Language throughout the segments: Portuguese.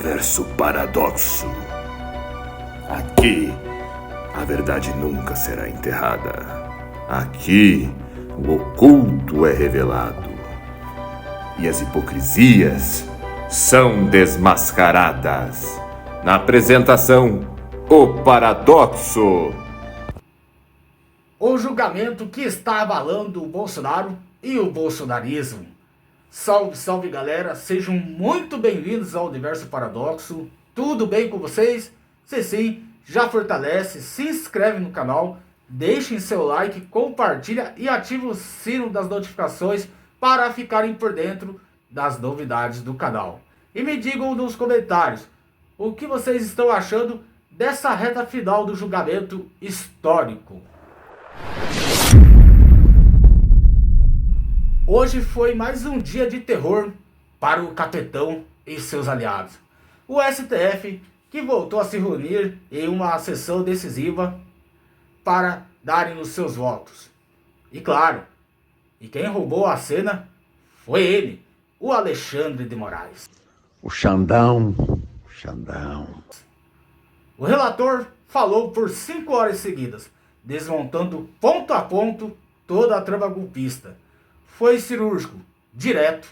Universo Paradoxo. Aqui, a verdade nunca será enterrada. Aqui, o oculto é revelado. E as hipocrisias são desmascaradas. Na apresentação, O Paradoxo. O julgamento que está abalando o Bolsonaro e o bolsonarismo. Salve, salve galera, sejam muito bem-vindos ao Universo Paradoxo. Tudo bem com vocês? Se sim, já fortalece, se inscreve no canal, deixem seu like, compartilha e ative o sino das notificações para ficarem por dentro das novidades do canal. E me digam nos comentários o que vocês estão achando dessa reta final do julgamento histórico. Hoje foi mais um dia de terror para o capitão e seus aliados. O STF, que voltou a se reunir em uma sessão decisiva para darem os seus votos. E claro, e quem roubou a cena foi ele, o Alexandre de Moraes. O Xandão. O relator falou por 5 horas seguidas, desmontando ponto a ponto toda a trama golpista. Foi cirúrgico, direto,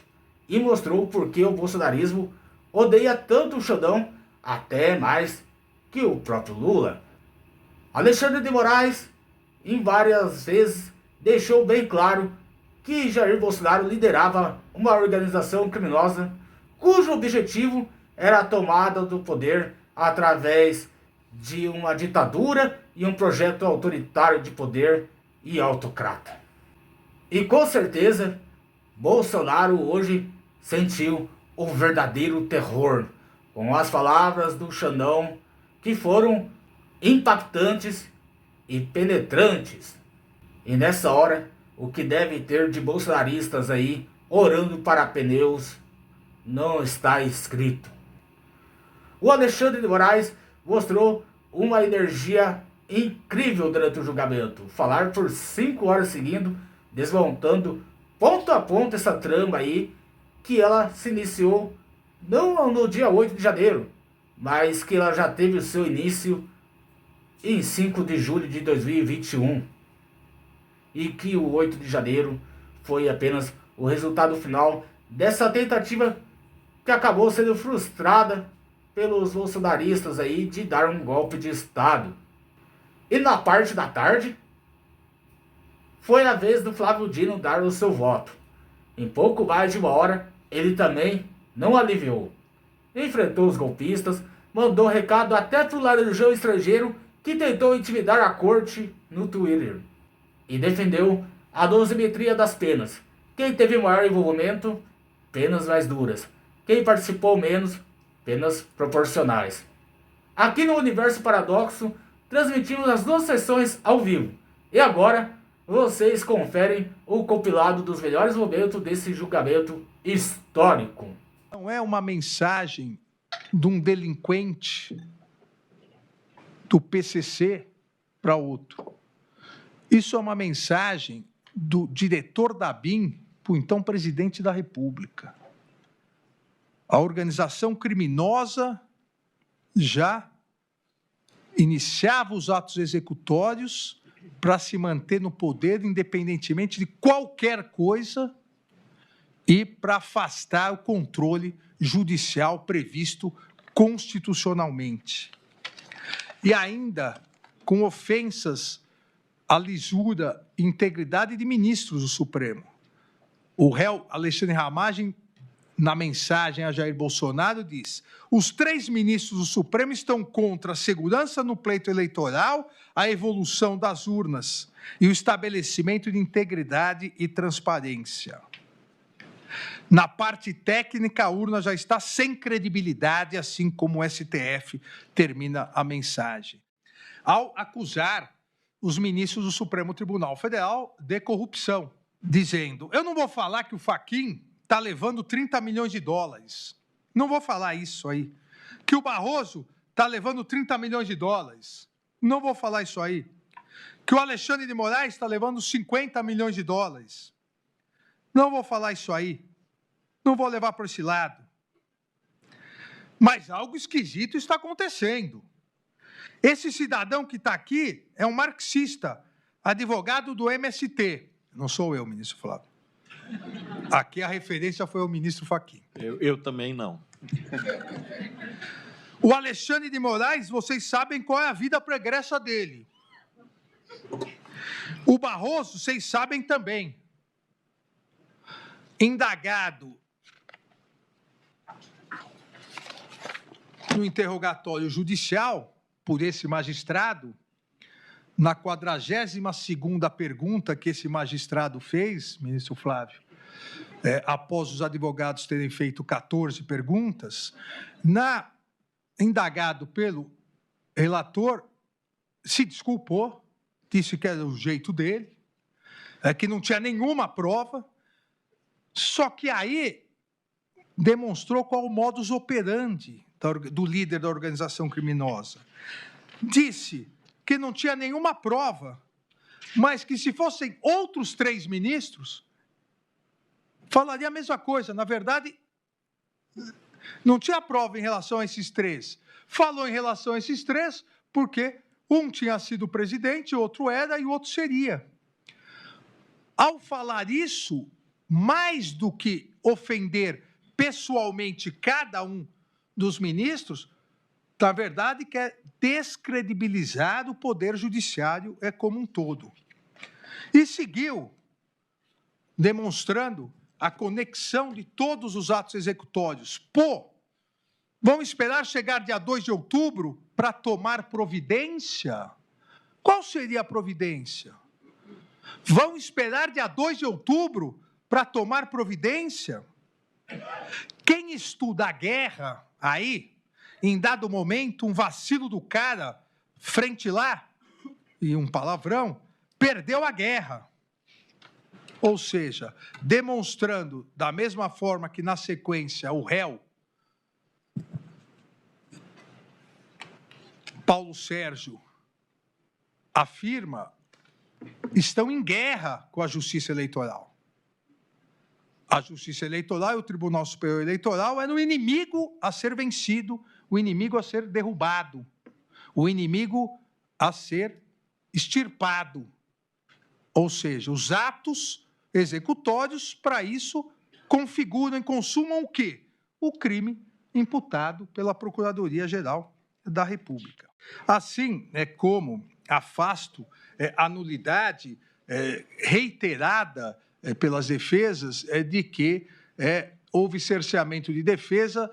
e mostrou por que o bolsonarismo odeia tanto o Xandão, até mais que o próprio Lula. Alexandre de Moraes, em várias vezes, deixou bem claro que Jair Bolsonaro liderava uma organização criminosa cujo objetivo era a tomada do poder através de uma ditadura e um projeto autoritário de poder e autocrata. E com certeza, Bolsonaro hoje sentiu o verdadeiro terror, com as palavras do Xandão que foram impactantes e penetrantes. E nessa hora, o que deve ter de bolsonaristas aí orando para pneus não está escrito. O Alexandre de Moraes mostrou uma energia incrível durante o julgamento. Falar por 5 horas seguindo, desmontando ponto a ponto essa trama aí, que ela se iniciou não no dia 8 de janeiro, mas que ela já teve o seu início em 5 de julho de 2021. E que o 8 de janeiro foi apenas o resultado final dessa tentativa que acabou sendo frustrada pelos bolsonaristas aí de dar um golpe de Estado. E na parte da tarde, foi a vez do Flávio Dino dar o seu voto. Em pouco mais de 1 hora, ele também não aliviou. Enfrentou os golpistas, mandou recado até pro laranjão estrangeiro que tentou intimidar a corte no Twitter. E defendeu a dosimetria das penas. Quem teve maior envolvimento, penas mais duras. Quem participou menos, penas proporcionais. Aqui no Universo Paradoxo, transmitimos as 2 sessões ao vivo. E agora, vocês conferem o compilado dos melhores momentos desse julgamento histórico. Não é uma mensagem de um delinquente do PCC para outro. Isso é uma mensagem do diretor da ABIN para o então presidente da República. A organização criminosa já iniciava os atos executórios para se manter no poder, independentemente de qualquer coisa, e para afastar o controle judicial previsto constitucionalmente. E ainda com ofensas à lisura e integridade de ministros do Supremo. O réu Alexandre Ramagem, na mensagem a Jair Bolsonaro, diz: os 3 ministros do Supremo estão contra a segurança no pleito eleitoral, a evolução das urnas e o estabelecimento de integridade e transparência. Na parte técnica, a urna já está sem credibilidade, assim como o STF termina a mensagem. Ao acusar os ministros do Supremo Tribunal Federal de corrupção, dizendo: eu não vou falar que o Fachin está levando 30 milhões de dólares. Não vou falar isso aí. Que o Barroso está levando 30 milhões de dólares. Não vou falar isso aí. Que o Alexandre de Moraes está levando 50 milhões de dólares. Não vou falar isso aí. Não vou levar por esse lado. Mas algo esquisito está acontecendo. Esse cidadão que está aqui é um marxista, advogado do MST. Não sou eu, ministro Flávio. Aqui a referência foi o ministro Fachin. Eu também não. O Alexandre de Moraes, vocês sabem qual é a vida pregressa dele. O Barroso, vocês sabem também. Indagado no interrogatório judicial por esse magistrado, na 42ª pergunta que esse magistrado fez, ministro Flávio, após os advogados terem feito 14 perguntas, indagado pelo relator, se desculpou, disse que era o jeito dele, que não tinha nenhuma prova, só que aí demonstrou qual o modus operandi do líder da organização criminosa. Disse que não tinha nenhuma prova, mas que se fossem outros 3 ministros, falaria a mesma coisa. Na verdade, não tinha prova em relação a esses 3. Falou em relação a esses 3 porque um tinha sido presidente, outro era e o outro seria. Ao falar isso, mais do que ofender pessoalmente cada um dos ministros, na verdade, quer descredibilizar o Poder Judiciário como um todo. E seguiu demonstrando a conexão de todos os atos executórios. Vão esperar chegar dia 2 de outubro para tomar providência? Qual seria a providência? Vão esperar dia 2 de outubro para tomar providência? Quem estuda a guerra aí, em dado momento, um vacilo do cara, frente lá, e um palavrão, perdeu a guerra. Ou seja, demonstrando, da mesma forma que na sequência o réu, Paulo Sérgio, afirma, estão em guerra com a Justiça Eleitoral. A Justiça Eleitoral e o Tribunal Superior Eleitoral eram o inimigo a ser vencido, o inimigo a ser derrubado, o inimigo a ser extirpado. Ou seja, os atos executórios, para isso, configuram e consumam o quê? O crime imputado pela Procuradoria-Geral da República. Assim, como afasto a nulidade reiterada pelas defesas de que houve cerceamento de defesa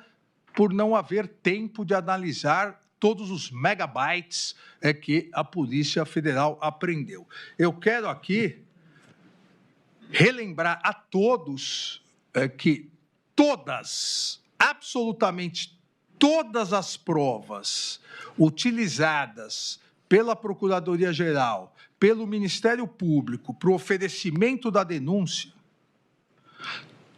por não haver tempo de analisar todos os megabytes que a Polícia Federal apreendeu. Eu quero aqui relembrar a todos que absolutamente todas as provas utilizadas pela Procuradoria-Geral, pelo Ministério Público, para o oferecimento da denúncia,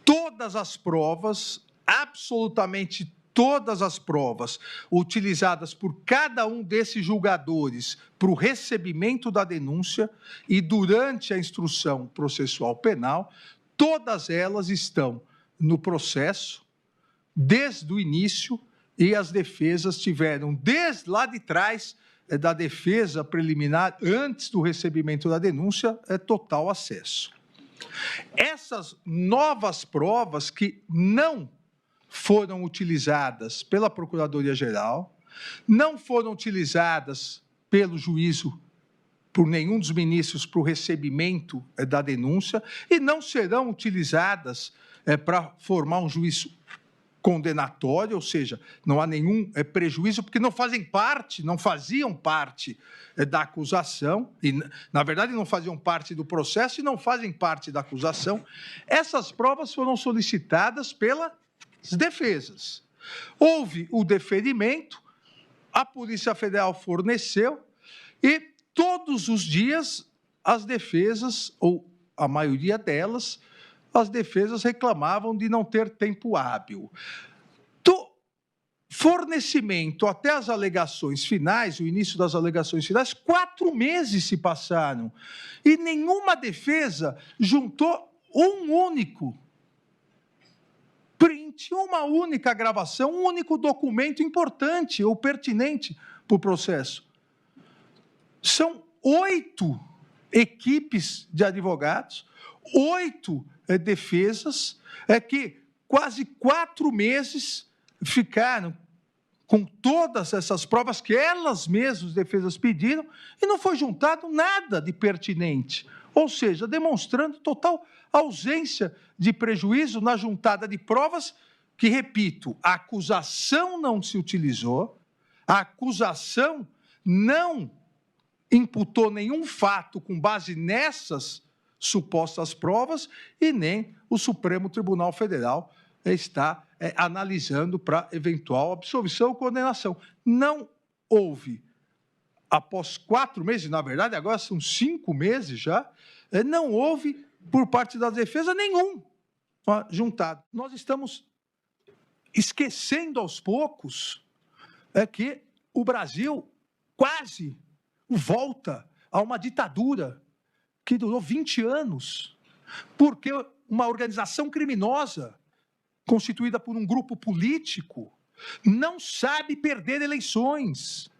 todas as provas, absolutamente todas as provas utilizadas por cada um desses julgadores para o recebimento da denúncia e durante a instrução processual penal, todas elas estão no processo desde o início e as defesas tiveram, desde lá de trás da defesa preliminar, antes do recebimento da denúncia, total acesso. Essas novas provas que não foram utilizadas pela Procuradoria-Geral, não foram utilizadas pelo juízo, por nenhum dos ministros, para o recebimento da denúncia, e não serão utilizadas para formar um juízo condenatório, ou seja, não há nenhum prejuízo, porque não faziam parte da acusação, e, na verdade, não faziam parte do processo e não fazem parte da acusação. Essas provas foram solicitadas pelas defesas. Houve o deferimento, a Polícia Federal forneceu, e todos os dias as defesas, ou a maioria delas, as defesas reclamavam de não ter tempo hábil. Do fornecimento até as alegações finais, o início das alegações finais, 4 meses se passaram e nenhuma defesa juntou um único print, uma única gravação, um único documento importante ou pertinente para o processo. São 8 equipes de advogados, 8 defesas, que quase 4 meses ficaram com todas essas provas que elas mesmas, defesas, pediram, e não foi juntado nada de pertinente. Ou seja, demonstrando total ausência de prejuízo na juntada de provas que, repito, a acusação não se utilizou, a acusação não imputou nenhum fato com base nessas supostas provas e nem o Supremo Tribunal Federal está analisando para eventual absolvição ou condenação. Não houve, após 4 meses, na verdade, agora são 5 meses já, não houve, por parte da defesa, nenhum juntado. Nós estamos esquecendo aos poucos que o Brasil quase volta a uma ditadura que durou 20 anos, porque uma organização criminosa constituída por um grupo político não sabe perder eleições,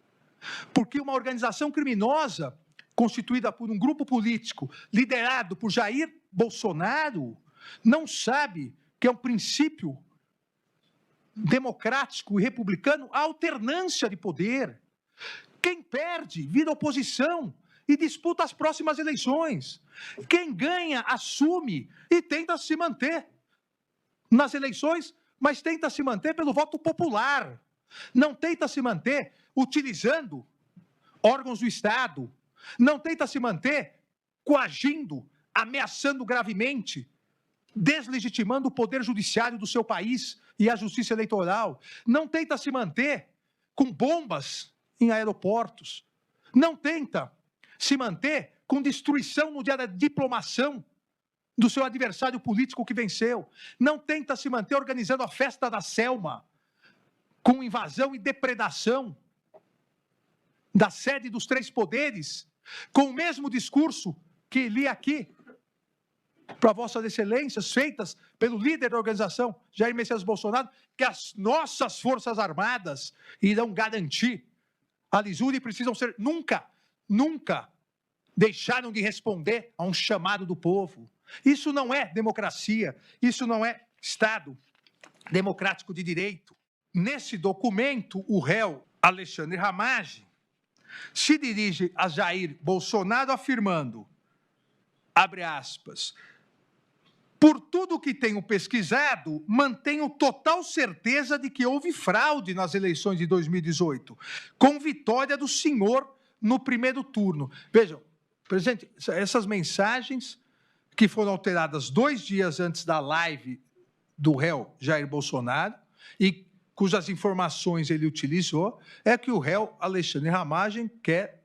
porque uma organização criminosa constituída por um grupo político liderado por Jair Bolsonaro não sabe que é um princípio democrático e republicano a alternância de poder. Quem perde vira oposição e disputa as próximas eleições. Quem ganha assume e tenta se manter nas eleições, mas tenta se manter pelo voto popular. Não tenta se manter utilizando órgãos do Estado. Não tenta se manter coagindo, ameaçando gravemente, deslegitimando o poder judiciário do seu país e a justiça eleitoral. Não tenta se manter com bombas em aeroportos. Não tenta se manter com destruição no dia da diplomação do seu adversário político que venceu. Não tenta se manter organizando a festa da Selma, com invasão e depredação da sede dos 3 poderes, com o mesmo discurso que li aqui para vossas excelências, feitas pelo líder da organização, Jair Messias Bolsonaro, que as nossas Forças Armadas irão garantir a lisura e precisam ser... Nunca deixaram de responder a um chamado do povo. Isso não é democracia, isso não é Estado democrático de direito. Nesse documento, o réu Alexandre Ramagem se dirige a Jair Bolsonaro afirmando, abre aspas, por tudo que tenho pesquisado, mantenho total certeza de que houve fraude nas eleições de 2018, com vitória do senhor no primeiro turno. Vejam, presidente, essas mensagens que foram alteradas 2 dias antes da live do réu Jair Bolsonaro e cujas informações ele utilizou, é que o réu Alexandre Ramagem quer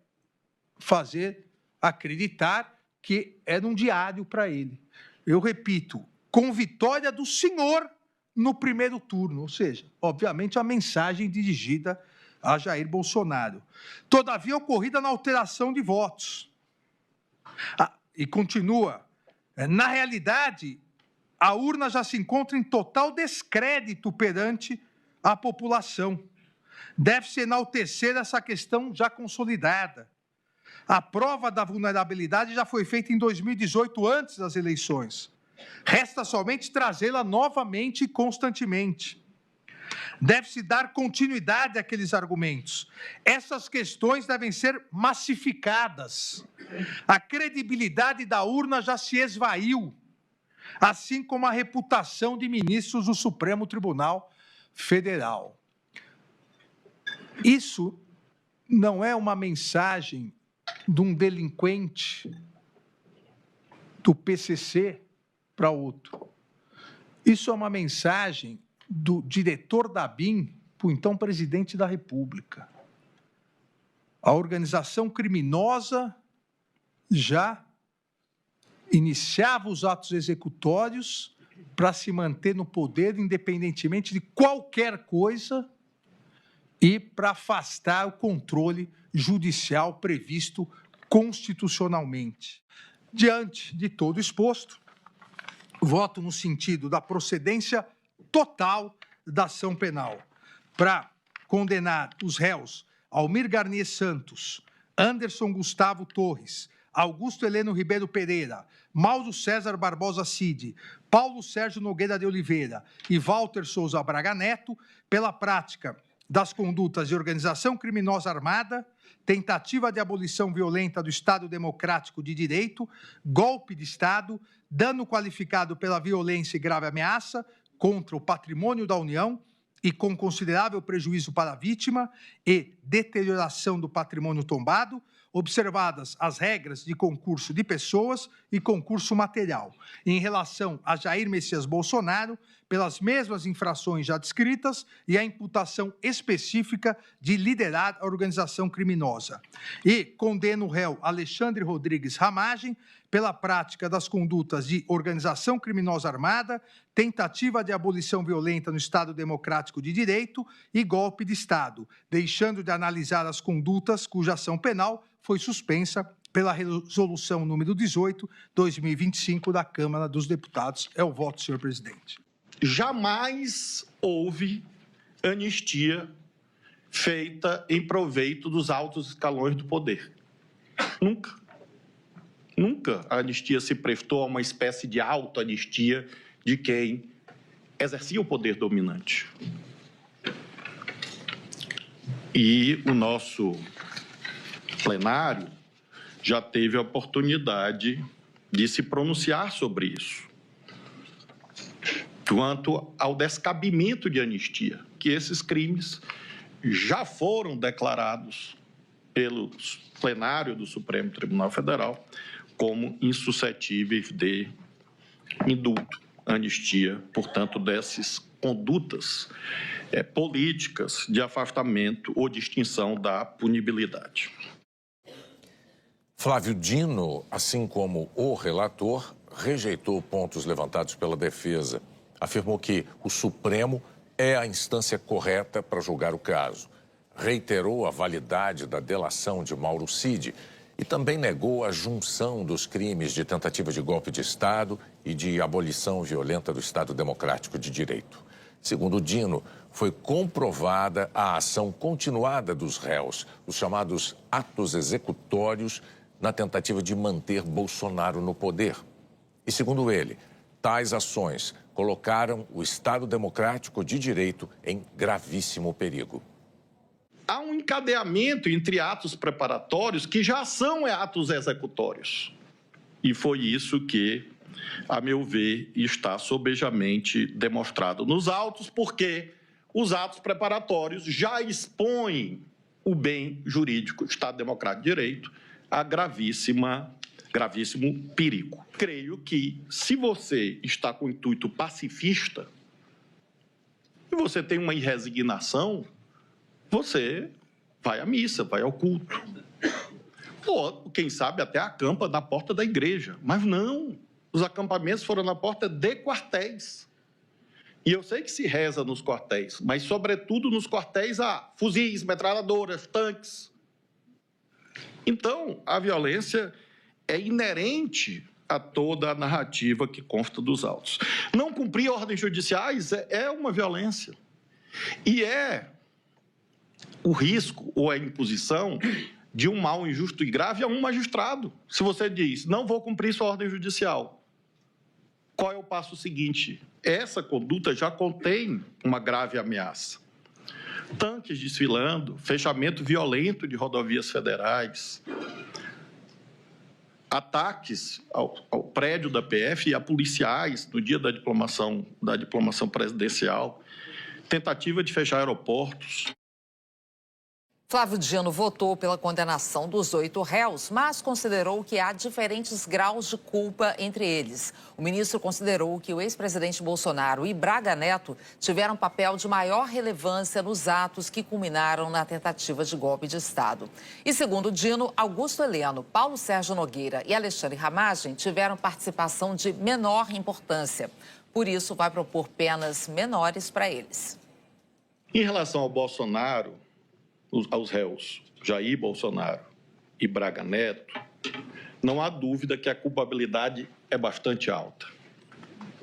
fazer acreditar que era um diário para ele. Eu repito, com vitória do senhor no primeiro turno, ou seja, obviamente, a mensagem dirigida a Jair Bolsonaro. Todavia, ocorrida na alteração de votos. E continua, na realidade, a urna já se encontra em total descrédito perante a população. Deve-se enaltecer essa questão já consolidada. A prova da vulnerabilidade já foi feita em 2018, antes das eleições. Resta somente trazê-la novamente e constantemente. Deve-se dar continuidade àqueles argumentos. Essas questões devem ser massificadas. A credibilidade da urna já se esvaiu, assim como a reputação de ministros do Supremo Tribunal Federal. Isso não é uma mensagem de um delinquente do PCC para outro. Isso é uma mensagem do diretor da ABIN para o então presidente da República. A organização criminosa já iniciava os atos executórios para se manter no poder, independentemente de qualquer coisa, e para afastar o controle judicial previsto constitucionalmente. Diante de todo exposto, voto no sentido da procedência total da ação penal para condenar os réus Almir Garnier Santos, Anderson Gustavo Torres, Augusto Heleno Ribeiro Pereira, Mauro César Barbosa Cid, Paulo Sérgio Nogueira de Oliveira e Walter Souza Braga Neto pela prática das condutas de organização criminosa armada, tentativa de abolição violenta do Estado Democrático de Direito, golpe de Estado, dano qualificado pela violência e grave ameaça contra o patrimônio da União e com considerável prejuízo para a vítima e deterioração do patrimônio tombado, observadas as regras de concurso de pessoas e concurso material, em relação a Jair Messias Bolsonaro, pelas mesmas infrações já descritas e a imputação específica de liderar a organização criminosa. E condena o réu Alexandre Rodrigues Ramagem pela prática das condutas de organização criminosa armada, tentativa de abolição violenta no Estado Democrático de Direito e golpe de Estado, deixando de analisar as condutas cuja ação penal foi suspensa pela resolução número 18, 2025 da Câmara dos Deputados. É o voto, senhor presidente. Jamais houve anistia feita em proveito dos altos escalões do poder. Nunca. Nunca a anistia se prestou a uma espécie de autoanistia de quem exercia o poder dominante. E o nosso plenário já teve a oportunidade de se pronunciar sobre isso, quanto ao descabimento de anistia, que esses crimes já foram declarados pelo plenário do Supremo Tribunal Federal como insuscetíveis de indulto, anistia, portanto, dessas condutas políticas de afastamento ou de extinção da punibilidade. Flávio Dino, assim como o relator, rejeitou pontos levantados pela defesa. Afirmou que o Supremo é a instância correta para julgar o caso. Reiterou a validade da delação de Mauro Cid e também negou a junção dos crimes de tentativa de golpe de Estado e de abolição violenta do Estado Democrático de Direito. Segundo Dino, foi comprovada a ação continuada dos réus, os chamados atos executórios, na tentativa de manter Bolsonaro no poder. E, segundo ele, tais ações colocaram o Estado Democrático de Direito em gravíssimo perigo. Há um encadeamento entre atos preparatórios que já são atos executórios. E foi isso que, a meu ver, está sobejamente demonstrado nos autos, porque os atos preparatórios já expõem o bem jurídico, Estado Democrático de Direito, a gravíssimo perigo. Creio que, se você está com intuito pacifista e você tem uma irresignação, você vai à missa, vai ao culto. Ou, quem sabe, até acampa na porta da igreja. Mas não, os acampamentos foram na porta de quartéis. E eu sei que se reza nos quartéis, mas, sobretudo, nos quartéis há fuzis, metralhadoras, tanques. Então, a violência é inerente a toda a narrativa que consta dos autos. Não cumprir ordens judiciais é uma violência. E é o risco ou a imposição de um mal injusto e grave a um magistrado. Se você diz, não vou cumprir sua ordem judicial, qual é o passo seguinte? Essa conduta já contém uma grave ameaça. Tanques desfilando, fechamento violento de rodovias federais, ataques ao prédio da PF e a policiais no dia da diplomação presidencial, tentativa de fechar aeroportos. Flávio Dino votou pela condenação dos 8 réus, mas considerou que há diferentes graus de culpa entre eles. O ministro considerou que o ex-presidente Bolsonaro e Braga Neto tiveram papel de maior relevância nos atos que culminaram na tentativa de golpe de Estado. E, segundo Dino, Augusto Heleno, Paulo Sérgio Nogueira e Alexandre Ramagem tiveram participação de menor importância. Por isso, vai propor penas menores para eles. Em relação ao Bolsonaro, aos réus Jair Bolsonaro e Braga Neto, não há dúvida que a culpabilidade é bastante alta.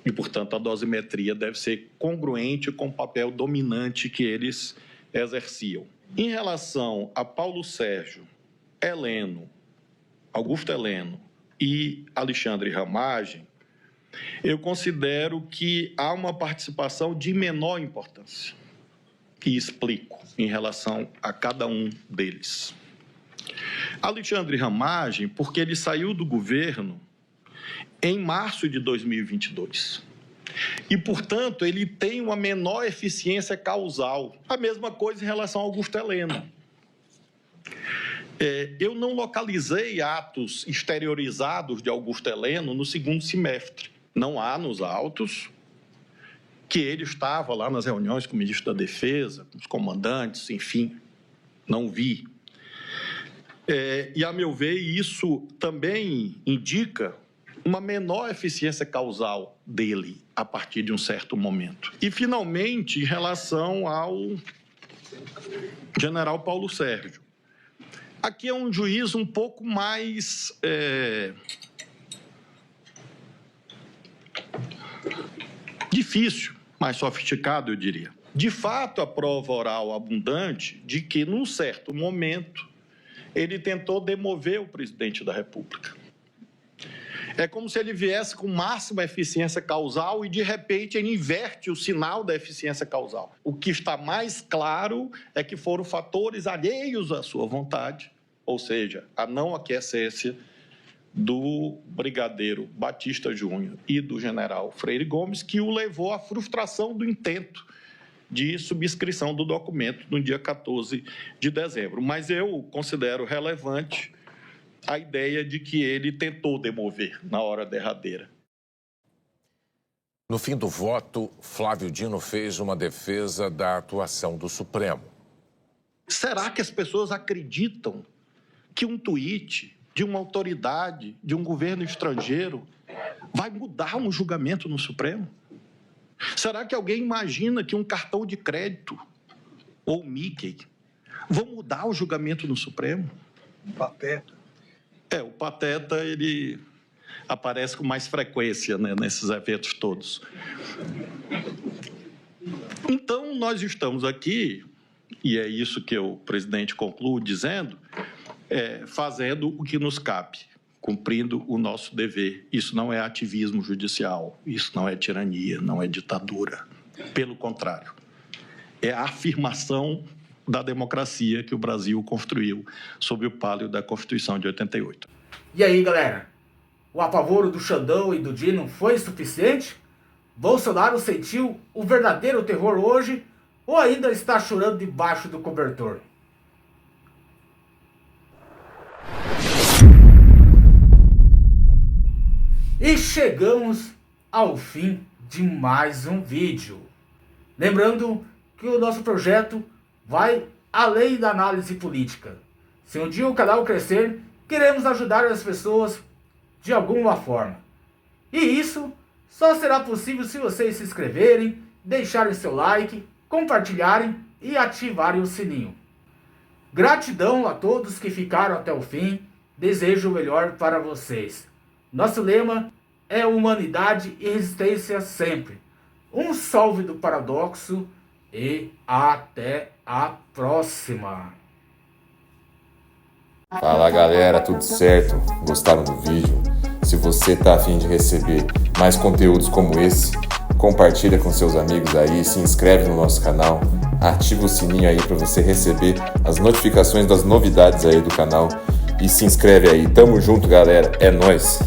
E, portanto, a dosimetria deve ser congruente com o papel dominante que eles exerciam. Em relação a Paulo Sérgio, Heleno, Augusto Heleno e Alexandre Ramagem, eu considero que há uma participação de menor importância. E explico em relação a cada um deles. Alexandre Ramagem, porque ele saiu do governo em março de 2022. E, portanto, ele tem uma menor eficiência causal. A mesma coisa em relação ao Augusto Heleno. Eu não localizei atos exteriorizados de Augusto Heleno no segundo semestre. Não há nos autos que ele estava lá nas reuniões com o ministro da Defesa, com os comandantes, enfim, não vi. E, a meu ver, isso também indica uma menor eficiência causal dele a partir de um certo momento. E, finalmente, em relação ao general Paulo Sérgio. Aqui é um juízo um pouco mais difícil, mais sofisticado, eu diria. De fato, a prova oral abundante de que, num certo momento, ele tentou demover o presidente da República. É como se ele viesse com máxima eficiência causal e, de repente, ele inverte o sinal da eficiência causal. O que está mais claro é que foram fatores alheios à sua vontade, ou seja, a não aquiescência do brigadeiro Batista Júnior e do general Freire Gomes, que o levou à frustração do intento de subscrição do documento no dia 14 de dezembro. Mas eu considero relevante a ideia de que ele tentou demover na hora derradeira. No fim do voto, Flávio Dino fez uma defesa da atuação do Supremo. Será que as pessoas acreditam que um tweet de uma autoridade, de um governo estrangeiro, vai mudar um julgamento no Supremo? Será que alguém imagina que um cartão de crédito ou Mickey vão mudar o julgamento no Supremo? Pateta. O Pateta, ele aparece com mais frequência, né, nesses eventos todos. Então, nós estamos aqui, e é isso que o presidente conclui dizendo, fazendo o que nos cabe, cumprindo o nosso dever. Isso não é ativismo judicial, isso não é tirania, não é ditadura. Pelo contrário, é a afirmação da democracia que o Brasil construiu sob o palio da Constituição de 88. E aí, galera? O apavoro do Xandão e do Dino foi suficiente? Bolsonaro sentiu o verdadeiro terror hoje ou ainda está chorando debaixo do cobertor? E chegamos ao fim de mais um vídeo. Lembrando que o nosso projeto vai além da análise política. Se um dia o canal crescer, queremos ajudar as pessoas de alguma forma. E isso só será possível se vocês se inscreverem, deixarem seu like, compartilharem e ativarem o sininho. Gratidão a todos que ficaram até o fim. Desejo o melhor para vocês. Nosso lema é humanidade e resistência sempre. Um salve do Paradoxo e até a próxima. Fala galera, tudo certo? Gostaram do vídeo? Se você tá a fim de receber mais conteúdos como esse, compartilha com seus amigos aí, se inscreve no nosso canal, ativa o sininho aí para você receber as notificações das novidades aí do canal e se inscreve aí. Tamo junto, galera. É nóis!